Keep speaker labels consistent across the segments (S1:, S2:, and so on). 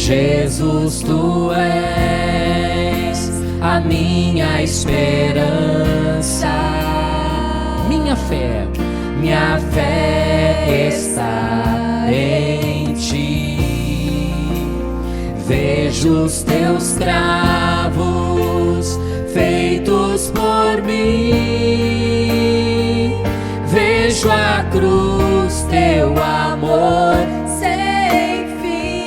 S1: Jesus, tu és a minha esperança. Minha fé está em ti. Vejo os teus cravos feitos por mim. Vejo a cruz, teu amor sem fim.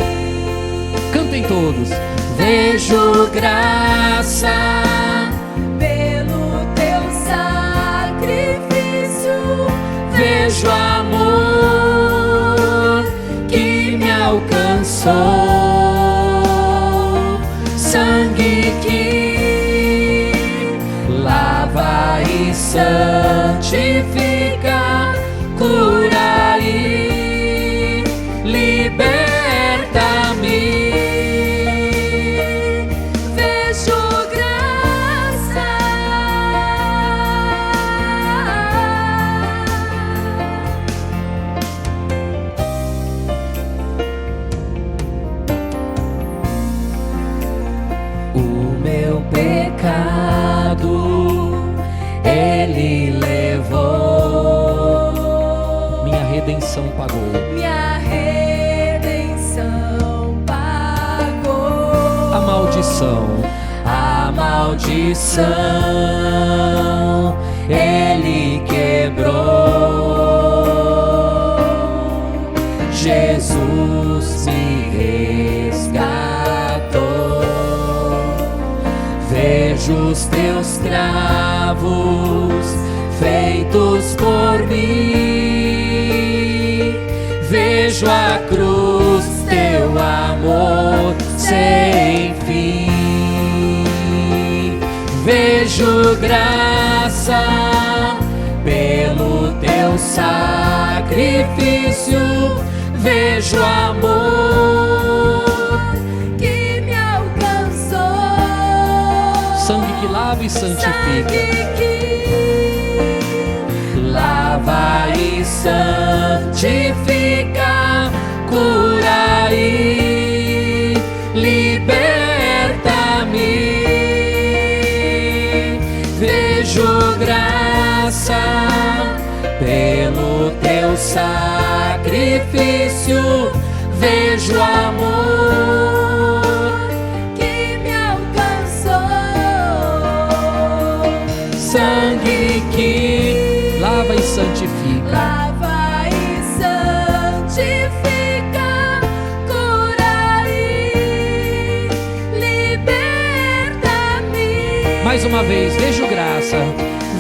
S1: Cantem todos. Vejo graça pelo teu sacrifício. Vejo amor que me alcançou. Sangue que lava e santifica, cura e liberta-me. Vejo graça. O meu pecado Ele levou. Minha redenção pagou. Minha redenção pagou. A maldição Ele quebrou. Jesus me resgatou. Vejo os teus cravos feitos por mim. Vejo a cruz, teu amor sem fim. Vejo graça pelo teu sacrifício. Vejo amor que me alcançou. Sangue que lava e santifica. Sangue que lava e santifica, cura e liberta-me. Vejo graça pelo teu sacrifício. Vejo amor que me alcançou. Sangue que lava e santifica. Lava e santifica, cura e liberta-me. Mais uma vez, vejo graça.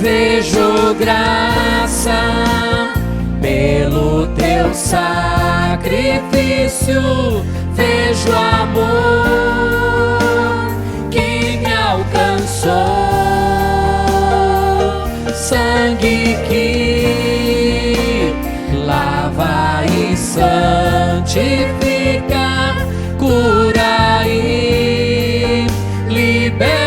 S1: Vejo graça pelo teu sacrifício. Vejo amor que me alcançou. Sangue que lava e santifica, cura e liberta-me.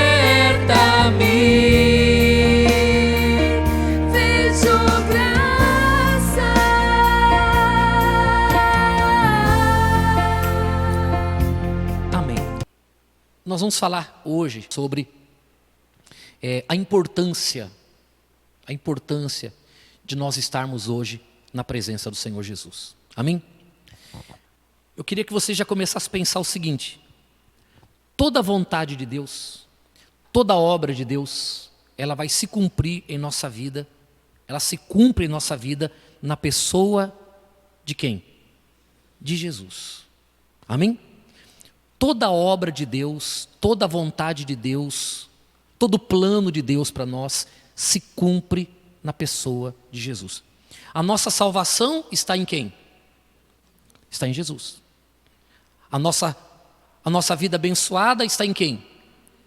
S1: Nós vamos falar hoje sobre a importância de nós estarmos hoje na presença do Senhor Jesus. Amém? Eu queria que você já começasse a pensar o seguinte: toda a vontade de Deus, toda a obra de Deus, ela vai se cumprir em nossa vida, ela se cumpre em nossa vida na pessoa de quem? De Jesus. Amém? Toda a obra de Deus, toda a vontade de Deus, todo o plano de Deus para nós se cumpre na pessoa de Jesus. A nossa salvação está em quem? Está em Jesus. A nossa vida abençoada está em quem?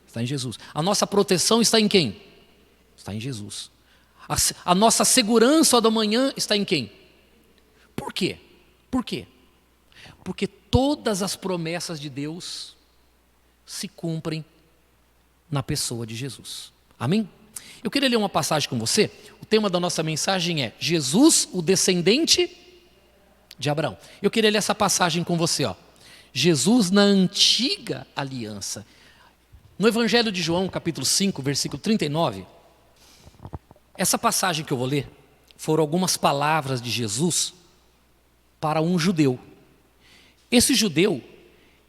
S1: Está em Jesus. A nossa proteção está em quem? Está em Jesus. A nossa segurança do amanhã está em quem? Por quê? Por quê? Porque todas as promessas de Deus se cumprem na pessoa de Jesus. Amém? Eu queria ler uma passagem com você. O tema da nossa mensagem é Jesus, o descendente de Abraão. Eu queria ler essa passagem com você, ó. Jesus na antiga aliança. No Evangelho de João, capítulo 5, versículo 39, essa passagem que eu vou ler foram algumas palavras de Jesus para um judeu. Esse judeu,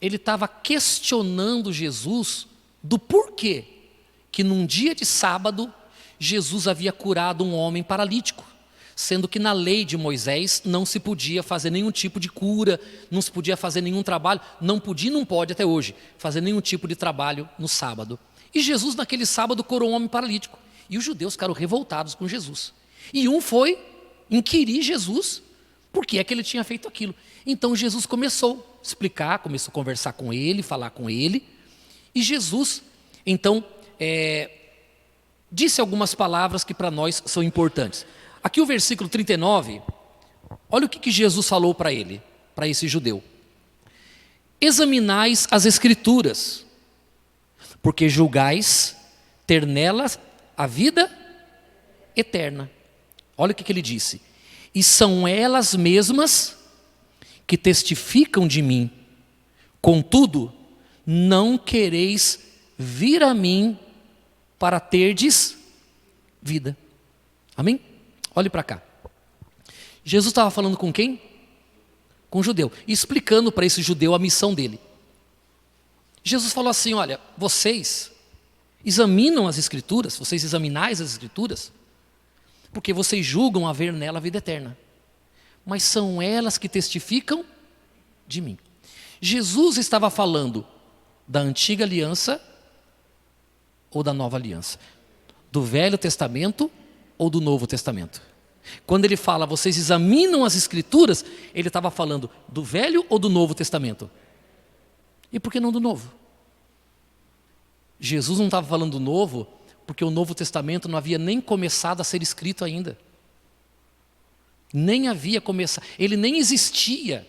S1: ele estava questionando Jesus do porquê que num dia de sábado Jesus havia curado um homem paralítico, sendo que na lei de Moisés não se podia fazer nenhum tipo de cura, não se podia fazer nenhum trabalho, não podia e não pode até hoje fazer nenhum tipo de trabalho no sábado. E Jesus naquele sábado curou um homem paralítico. E os judeus ficaram revoltados com Jesus. E um foi inquirir Jesus por que é que ele tinha feito aquilo. Então Jesus começou a explicar, começou a conversar com ele, falar com ele. E Jesus, então, disse algumas palavras que para nós são importantes. Aqui o versículo 39, olha o que Jesus falou para ele, para esse judeu. Examinais as Escrituras, porque julgais ter nelas a vida eterna. Olha o que ele disse. E são elas mesmas que testificam de mim. Contudo, não quereis vir a mim para terdes vida. Amém? Olhe para cá. Jesus estava falando com quem? Com o judeu. E explicando para esse judeu a missão dele. Jesus falou assim, olha, vocês examinam as Escrituras, vocês examinais as Escrituras, porque vocês julgam haver nela a vida eterna. Mas são elas que testificam de mim. Jesus estava falando da antiga aliança ou da nova aliança? Do Velho Testamento ou do Novo Testamento? Quando ele fala, vocês examinam as Escrituras, ele estava falando do Velho ou do Novo Testamento? E por que não do Novo? Jesus não estava falando do Novo, porque o Novo Testamento não havia nem começado a ser escrito ainda. Nem havia começado, ele nem existia.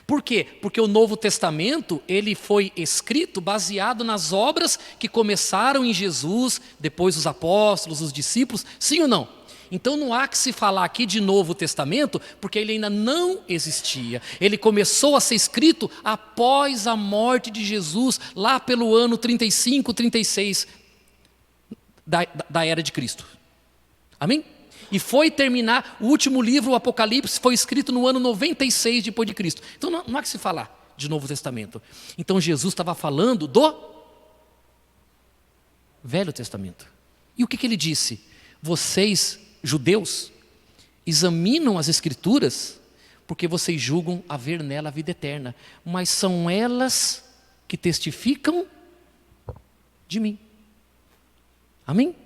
S1: Por quê? Porque o Novo Testamento, ele foi escrito baseado nas obras que começaram em Jesus, depois os apóstolos, os discípulos, sim ou não? Então não há que se falar aqui de Novo Testamento, porque ele ainda não existia. Ele começou a ser escrito após a morte de Jesus, lá pelo ano 35, 36 da era de Cristo. Amém? E foi terminar, o último livro, o Apocalipse, foi escrito no ano 96 depois de Cristo. Então não há que se falar de Novo Testamento. Então Jesus estava falando do Velho Testamento. E o que ele disse? Vocês, judeus, examinam as Escrituras porque vocês julgam haver nela a vida eterna, mas são elas que testificam de mim. Amém?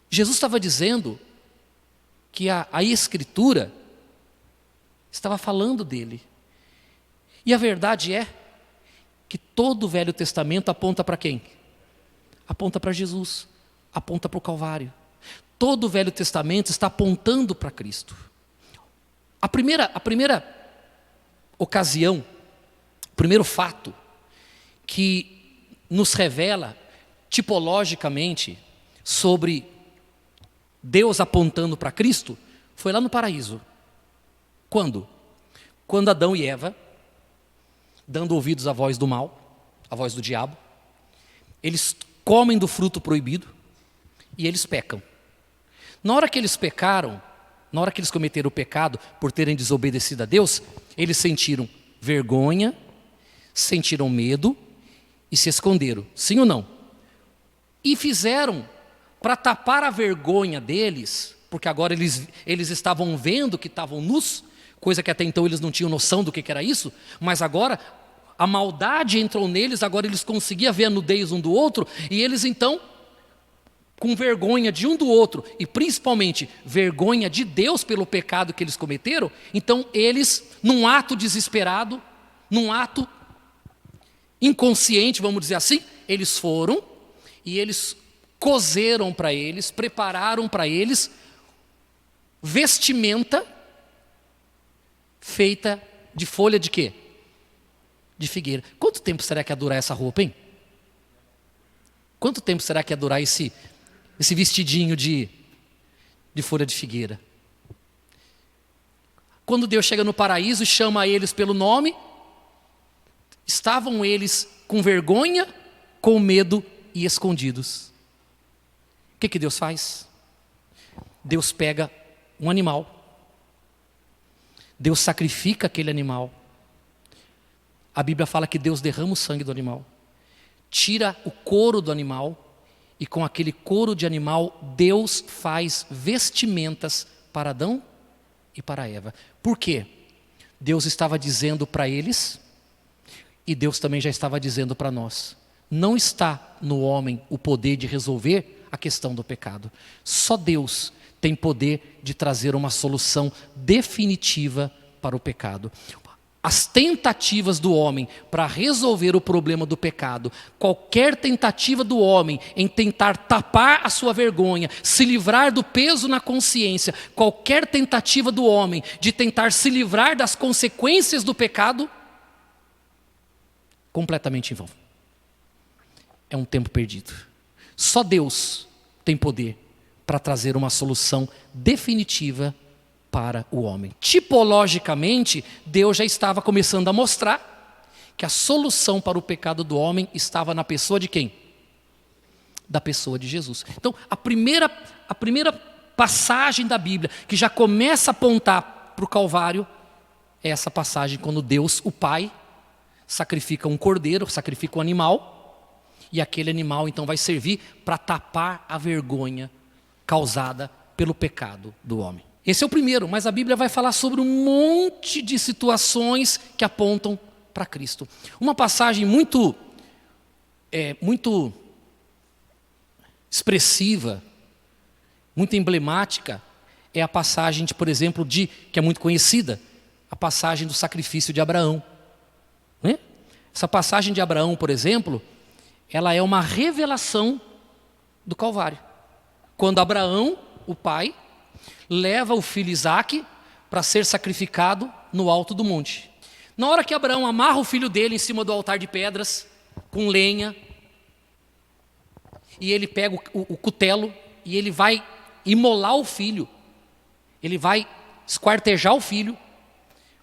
S1: Jesus estava dizendo que a Escritura estava falando dele. E a verdade é que todo o Velho Testamento aponta para quem? Aponta para Jesus, aponta para o Calvário. Todo o Velho Testamento está apontando para Cristo. A primeira ocasião, o primeiro fato que nos revela tipologicamente sobre Deus apontando para Cristo, foi lá no paraíso. Quando? Quando Adão e Eva, dando ouvidos à voz do mal, à voz do diabo, eles comem do fruto proibido e eles pecam. Na hora que eles pecaram, na hora que eles cometeram o pecado por terem desobedecido a Deus, eles sentiram vergonha, sentiram medo e se esconderam. Sim ou não? E fizeram, para tapar a vergonha deles, porque agora eles estavam vendo que estavam nus, coisa que até então eles não tinham noção do que era isso, mas agora a maldade entrou neles, agora eles conseguiam ver a nudez um do outro, e eles então, com vergonha de um do outro, e principalmente vergonha de Deus pelo pecado que eles cometeram, então eles, num ato desesperado, num ato inconsciente, vamos dizer assim, eles foram e eles cozeram para eles, prepararam para eles vestimenta feita de folha de quê? De figueira. Quanto tempo será que ia durar essa roupa, hein? Quanto tempo será que ia durar esse vestidinho de folha de figueira? Quando Deus chega no paraíso e chama eles pelo nome, Estavam eles com vergonha, com medo e escondidos. O que Deus faz? Deus pega um animal, Deus sacrifica aquele animal. A Bíblia fala que Deus derrama o sangue do animal, tira o couro do animal, e com aquele couro de animal, Deus faz vestimentas para Adão e para Eva. Por quê? Deus estava dizendo para eles, e Deus também já estava dizendo para nós: não está no homem o poder de resolver a questão do pecado. Só Deus tem poder de trazer uma solução definitiva para o pecado. As tentativas do homem para resolver o problema do pecado, qualquer tentativa do homem em tentar tapar a sua vergonha, se livrar do peso na consciência, qualquer tentativa do homem de tentar se livrar das consequências do pecado, completamente em vão. É um tempo perdido. Só Deus tem poder para trazer uma solução definitiva para o homem. Tipologicamente, Deus já estava começando a mostrar que a solução para o pecado do homem estava na pessoa de quem? Da pessoa de Jesus. Então, a primeira passagem da Bíblia que já começa a apontar para o Calvário é essa passagem quando Deus, o Pai, sacrifica um cordeiro, sacrifica um animal, e aquele animal então vai servir para tapar a vergonha causada pelo pecado do homem. Esse é o primeiro, mas a Bíblia vai falar sobre um monte de situações que apontam para Cristo. Uma passagem muito expressiva, muito emblemática, é a passagem, por exemplo, que é muito conhecida, a passagem do sacrifício de Abraão. Né? Essa passagem de Abraão, por exemplo, ela é uma revelação do Calvário. Quando Abraão, o pai, leva o filho Isaque para ser sacrificado no alto do monte. Na hora que Abraão amarra o filho dele em cima do altar de pedras, com lenha, e ele pega o cutelo e ele vai imolar o filho, ele vai esquartejar o filho,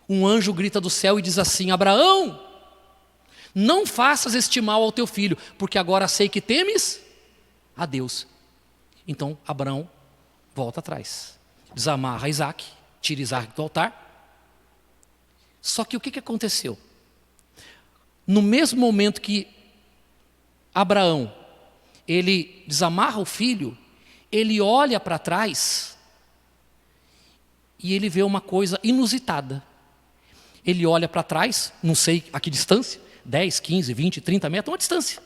S1: um anjo grita do céu e diz assim: Abraão, não faças este mal ao teu filho, porque agora sei que temes a Deus. Então Abraão volta atrás, desamarra Isaque, tira Isaque do altar. Só que o que aconteceu? No mesmo momento que Abraão, ele desamarra o filho, ele olha para trás e ele vê uma coisa inusitada. Ele olha para trás, não sei a que distância, 10, 15, 20, 30 metros, uma distância.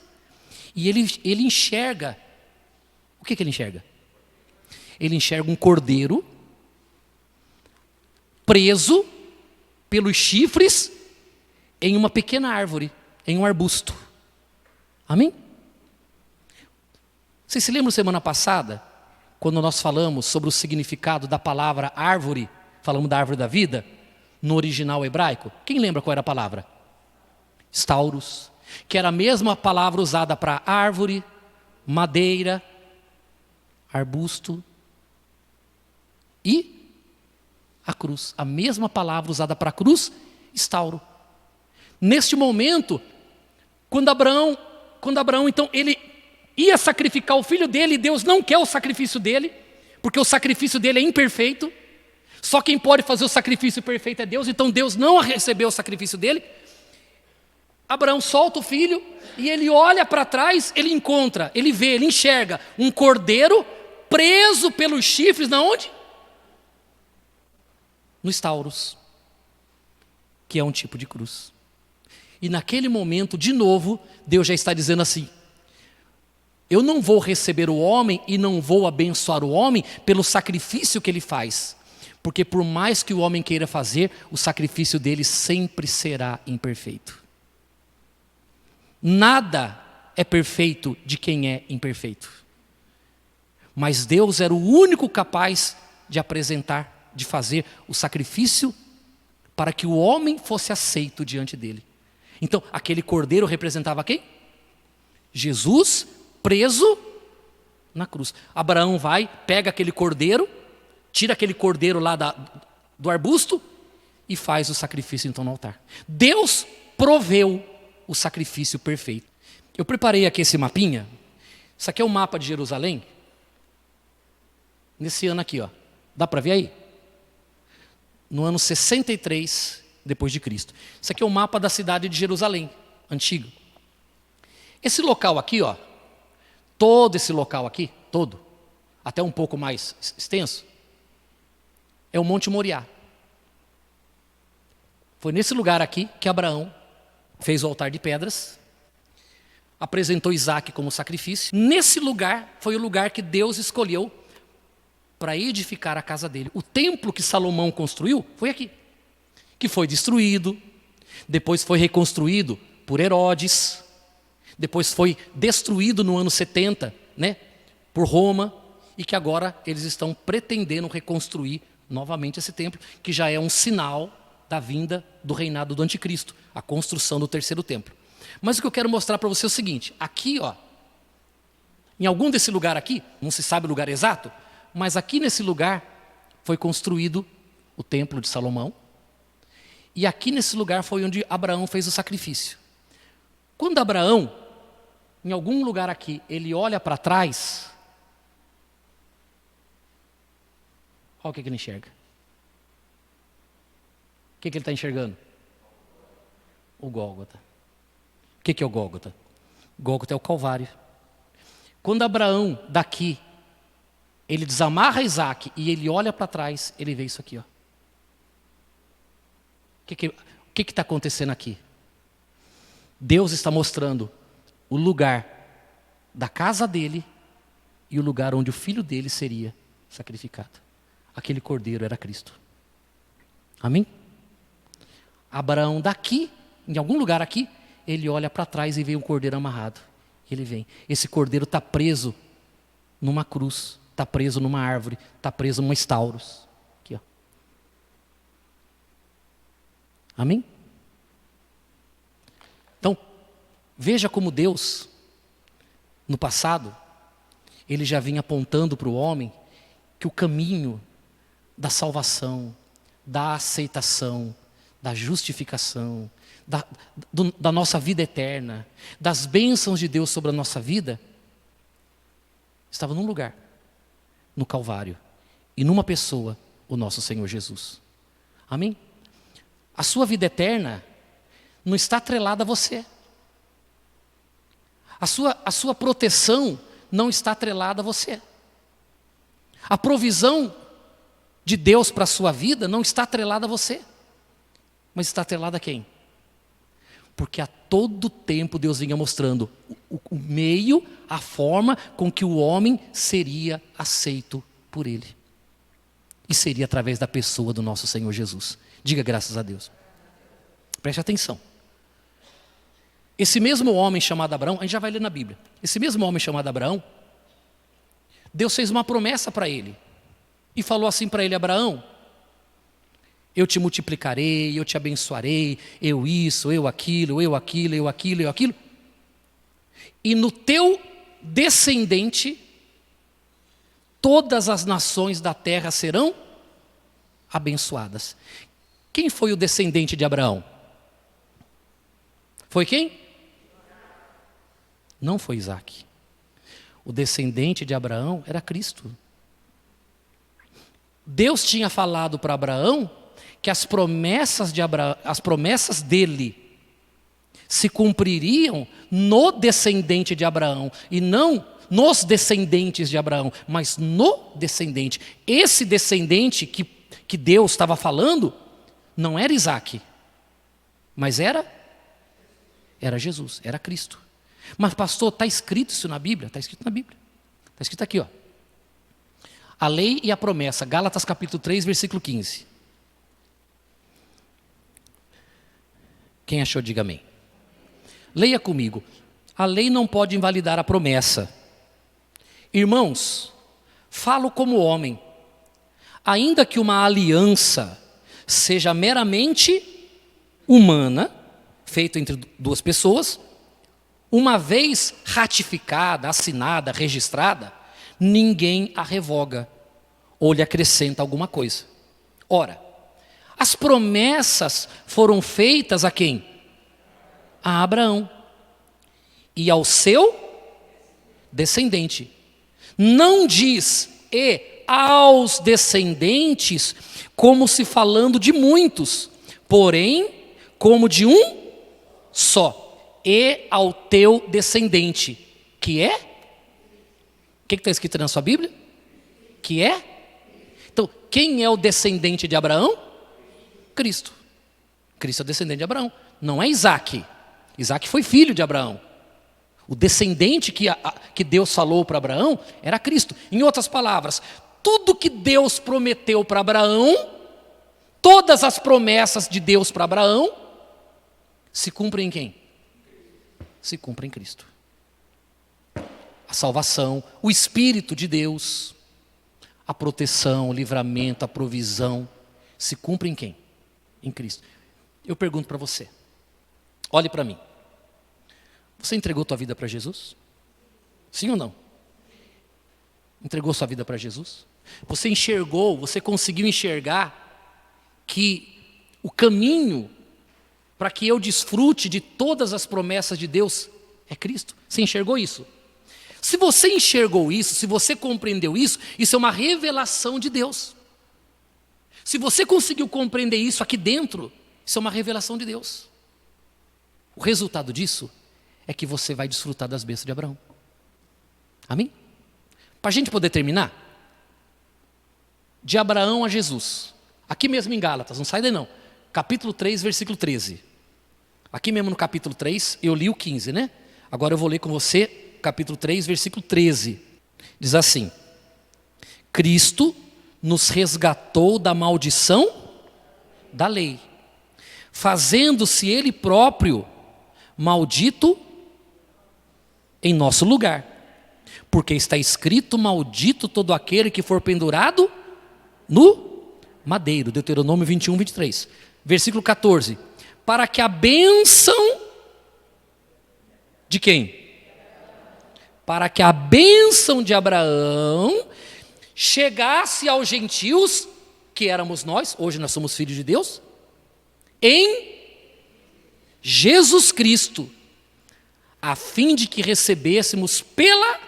S1: E ele enxerga, o que ele enxerga? Ele enxerga um cordeiro preso pelos chifres em uma pequena árvore, em um arbusto. Amém? Vocês se lembram semana passada, quando nós falamos sobre o significado da palavra árvore, falamos da árvore da vida, no original hebraico? Quem lembra qual era a palavra? Stauros, que era a mesma palavra usada para árvore, madeira, arbusto e a cruz. A mesma palavra usada para cruz, estauro. Neste momento, quando Abraão então ele ia sacrificar o filho dele, e Deus não quer o sacrifício dele, porque o sacrifício dele é imperfeito. Só quem pode fazer o sacrifício perfeito é Deus, então Deus não recebeu o sacrifício dele. Abraão solta o filho e ele olha para trás, ele encontra, ele vê, ele enxerga um cordeiro preso pelos chifres, na onde? No stauros, que é um tipo de cruz. E naquele momento, de novo, Deus já está dizendo assim: eu não vou receber o homem e não vou abençoar o homem pelo sacrifício que ele faz, porque por mais que o homem queira fazer, o sacrifício dele sempre será imperfeito. Nada é perfeito de quem é imperfeito. Mas Deus era o único capaz de apresentar, de fazer o sacrifício para que o homem fosse aceito diante dele. Então, aquele cordeiro representava quem? Jesus preso na cruz. Abraão vai, pega aquele cordeiro, tira aquele cordeiro lá do arbusto e faz o sacrifício então no altar. Deus proveu o sacrifício perfeito. Eu preparei aqui esse mapinha. Isso aqui é o mapa de Jerusalém. Nesse ano aqui, ó. Dá para ver aí? No ano 63 depois de Cristo. Isso aqui é o mapa da cidade de Jerusalém, antigo. Esse local aqui, ó, todo esse local aqui, todo, até um pouco mais extenso, é o Monte Moriá. Foi nesse lugar aqui que Abraão fez o altar de pedras, apresentou Isaac como sacrifício. Nesse lugar foi o lugar que Deus escolheu para edificar a casa dele. O templo que Salomão construiu foi aqui, que foi destruído, depois foi reconstruído por Herodes, depois foi destruído no ano 70, né, por Roma, e que agora eles estão pretendendo reconstruir novamente esse templo, que já é um sinal da vinda do reinado do anticristo, a construção do terceiro templo. Mas o que eu quero mostrar para você é o seguinte, aqui, ó, em algum desse lugar aqui, não se sabe o lugar exato, mas aqui nesse lugar foi construído o templo de Salomão, e aqui nesse lugar foi onde Abraão fez o sacrifício. Quando Abraão, em algum lugar aqui, ele olha para trás, olha o que ele enxerga. O que ele está enxergando? O Gólgota. O que é o Gólgota? Gólgota é o Calvário. Quando Abraão, daqui, ele desamarra Isaac e ele olha para trás, ele vê isso aqui, ó. O que está acontecendo aqui? Deus está mostrando o lugar da casa dele e o lugar onde o filho dele seria sacrificado. Aquele cordeiro era Cristo. Amém? Abraão daqui, em algum lugar aqui, ele olha para trás e vê um cordeiro amarrado. Ele vem. Esse cordeiro está preso numa cruz, está preso numa árvore, está preso numa estauros. Aqui, ó. Amém? Então, veja como Deus, no passado, ele já vinha apontando para o homem que o caminho da salvação, da aceitação, da justificação, da nossa vida eterna, das bênçãos de Deus sobre a nossa vida, estava num lugar, no Calvário, e numa pessoa, o nosso Senhor Jesus. Amém? A sua vida eterna não está atrelada a você. A sua proteção não está atrelada a você. A provisão de Deus para a sua vida não está atrelada a você. Mas está atrelada a quem? Porque a todo tempo Deus vinha mostrando o meio, a forma com que o homem seria aceito por Ele. E seria através da pessoa do nosso Senhor Jesus. Diga graças a Deus. Preste atenção. Esse mesmo homem chamado Abraão, a gente já vai ler na Bíblia. Esse mesmo homem chamado Abraão, Deus fez uma promessa para ele. E falou assim para ele: Abraão, eu te multiplicarei, eu te abençoarei, eu isso, eu aquilo, eu aquilo, eu aquilo, eu aquilo. E no teu descendente, todas as nações da terra serão abençoadas. Quem foi o descendente de Abraão? Foi quem? Não foi Isaac. O descendente de Abraão era Cristo. Deus tinha falado para Abraão que as promessas dele se cumpririam no descendente de Abraão, e não nos descendentes de Abraão, mas no descendente. Esse descendente que Deus estava falando não era Isaac, mas era Jesus, era Cristo. Mas pastor, está escrito isso na Bíblia? Está escrito na Bíblia. Está escrito aqui, ó. A lei e a promessa, Gálatas capítulo 3, versículo 15. Quem achou, diga amém. Leia comigo. A lei não pode invalidar a promessa. Irmãos, falo como homem. Ainda que uma aliança seja meramente humana, feita entre duas pessoas, uma vez ratificada, assinada, registrada, ninguém a revoga ou lhe acrescenta alguma coisa. Ora, as promessas foram feitas a quem? a Abraão e ao seu descendente. Não diz e aos descendentes, como se falando de muitos, porém como de um só, e ao teu descendente, que é? O que está escrito na sua Bíblia? Que é? Então, quem é o descendente de Abraão? Cristo. Cristo é o descendente de Abraão, não é Isaac. Isaac foi filho de Abraão. O descendente que Deus falou para Abraão era Cristo. Em outras palavras, tudo que Deus prometeu para Abraão, todas as promessas de Deus para Abraão, se cumprem em quem? Se cumprem em Cristo. A salvação, o Espírito de Deus, a proteção, o livramento, a provisão, se cumprem em quem? Em Cristo. Eu pergunto para você, olhe para mim. Você entregou tua vida para Jesus? Sim ou não? Entregou sua vida para Jesus? Você enxergou, você conseguiu enxergar que o caminho para que eu desfrute de todas as promessas de Deus é Cristo? Você enxergou isso? Se você enxergou isso, se você compreendeu isso, isso é uma revelação de Deus. Se você conseguiu compreender isso aqui dentro, isso é uma revelação de Deus. O resultado disso é que você vai desfrutar das bênçãos de Abraão. Amém? Para a gente poder terminar, de Abraão a Jesus, aqui mesmo em Gálatas, não sai daí não, capítulo 3, versículo 13. Aqui mesmo no capítulo 3, eu li o 15, né? Agora eu vou ler com você, capítulo 3, versículo 13. Diz assim: Cristo nos resgatou da maldição da lei, fazendo-se Ele próprio maldito em nosso lugar, porque está escrito: maldito todo aquele que for pendurado no madeiro. Deuteronômio 21, 23. Versículo 14: para que a bênção de quem? Para que a bênção de Abraão chegasse aos gentios, que éramos nós, hoje nós somos filhos de Deus, em Jesus Cristo, a fim de que recebêssemos pela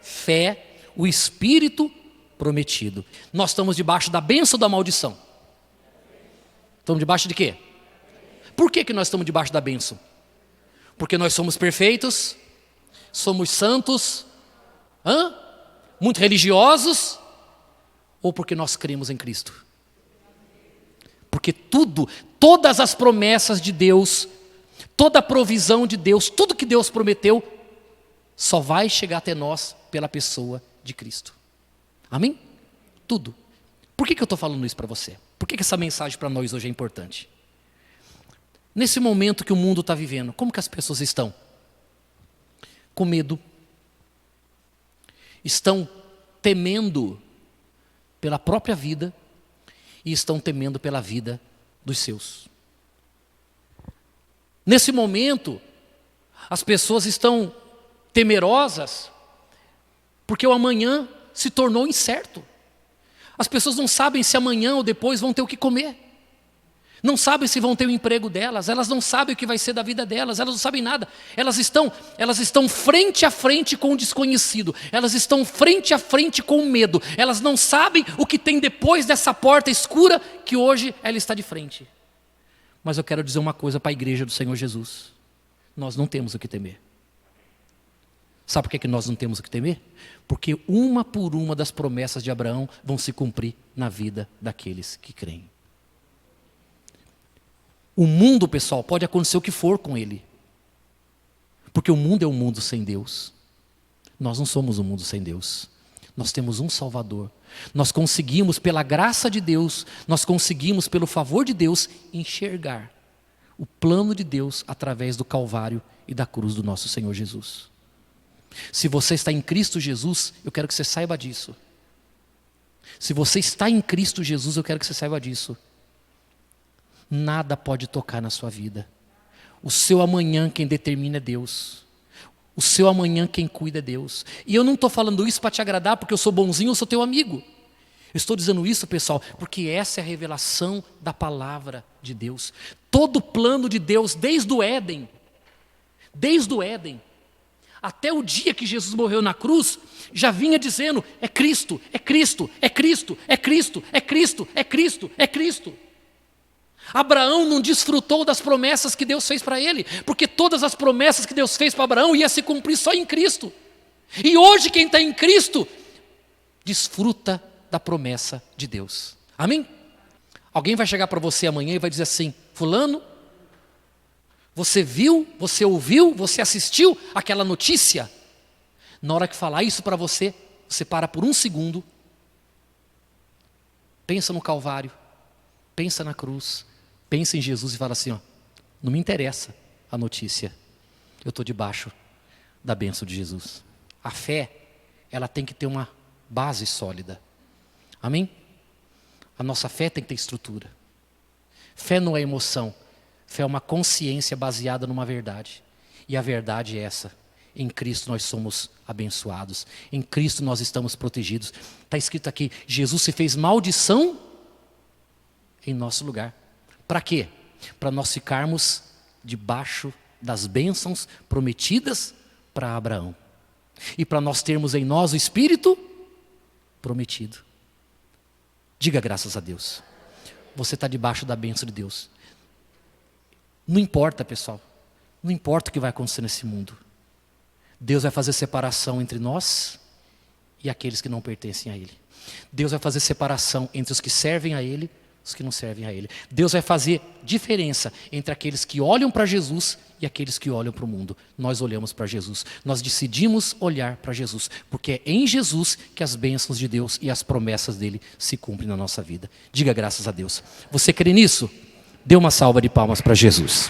S1: fé o Espírito prometido. Nós estamos debaixo da bênção ou da maldição? Estamos debaixo de quê? Por que nós estamos debaixo da bênção? Porque nós somos perfeitos, somos santos, muito religiosos, ou porque nós cremos em Cristo? Porque todas as promessas de Deus, toda a provisão de Deus, tudo que Deus prometeu, só vai chegar até nós pela pessoa de Cristo. Amém? Tudo. Por que eu estou falando isso para você? Por que essa mensagem para nós hoje é importante? Nesse momento que o mundo está vivendo, como que as pessoas estão? Com medo. Estão temendo pela própria vida e estão temendo pela vida dos seus. Nesse momento, as pessoas estão temerosas porque o amanhã se tornou incerto. As pessoas não sabem se amanhã ou depois vão ter o que comer. Não sabem se vão ter o emprego delas, elas não sabem o que vai ser da vida delas, elas não sabem nada. Elas estão frente a frente com o desconhecido, elas estão frente a frente com o medo, elas não sabem o que tem depois dessa porta escura que hoje ela está de frente. Mas eu quero dizer uma coisa para a igreja do Senhor Jesus: nós não temos o que temer. Sabe por que nós não temos o que temer? Porque uma por uma das promessas de Abraão vão se cumprir na vida daqueles que creem. O mundo, pessoal, pode acontecer o que for com ele. Porque o mundo é um mundo sem Deus. Nós não somos um mundo sem Deus. Nós temos um Salvador. Nós conseguimos, pela graça de Deus, nós conseguimos, pelo favor de Deus, enxergar o plano de Deus através do Calvário e da cruz do nosso Senhor Jesus. Se você está em Cristo Jesus, eu quero que você saiba disso. Se você está em Cristo Jesus, eu quero que você saiba disso. Nada pode tocar na sua vida. O seu amanhã quem determina é Deus. O seu amanhã quem cuida é Deus. E eu não estou falando isso para te agradar porque eu sou bonzinho ou sou teu amigo. Eu estou dizendo isso, pessoal, porque essa é a revelação da palavra de Deus. Todo o plano de Deus, desde o Éden, desde o Éden, até o dia que Jesus morreu na cruz, já vinha dizendo: é Cristo, é Cristo, é Cristo, é Cristo, é Cristo, é Cristo, é Cristo. Abraão não desfrutou das promessas que Deus fez para ele, porque todas as promessas que Deus fez para Abraão iam se cumprir só em Cristo. E hoje quem está em Cristo, desfruta da promessa de Deus. Amém? Alguém vai chegar para você amanhã e vai dizer assim: fulano, você viu, você ouviu, você assistiu aquela notícia? Na hora que falar isso para você, você para por um segundo, pensa no Calvário, pensa na cruz, pensa em Jesus e fala assim: ó, não me interessa a notícia, eu estou debaixo da bênção de Jesus. A fé, ela tem que ter uma base sólida. Amém? A nossa fé tem que ter estrutura. Fé não é emoção, fé é uma consciência baseada numa verdade. E a verdade é essa: em Cristo nós somos abençoados, em Cristo nós estamos protegidos. Está escrito aqui: Jesus se fez maldição em nosso lugar. Para quê? Para nós ficarmos debaixo das bênçãos prometidas para Abraão. E para nós termos em nós o Espírito prometido. Diga graças a Deus. Você está debaixo da bênção de Deus. Não importa, pessoal. Não importa o que vai acontecer nesse mundo. Deus vai fazer separação entre nós e aqueles que não pertencem a Ele. Deus vai fazer separação entre os que servem a Ele e os que não servem a Ele. Deus vai fazer diferença entre aqueles que olham para Jesus e aqueles que olham para o mundo. Nós olhamos para Jesus. Nós decidimos olhar para Jesus, porque é em Jesus que as bênçãos de Deus e as promessas dEle se cumprem na nossa vida. Diga graças a Deus. Você crê nisso? Dê uma salva de palmas para Jesus.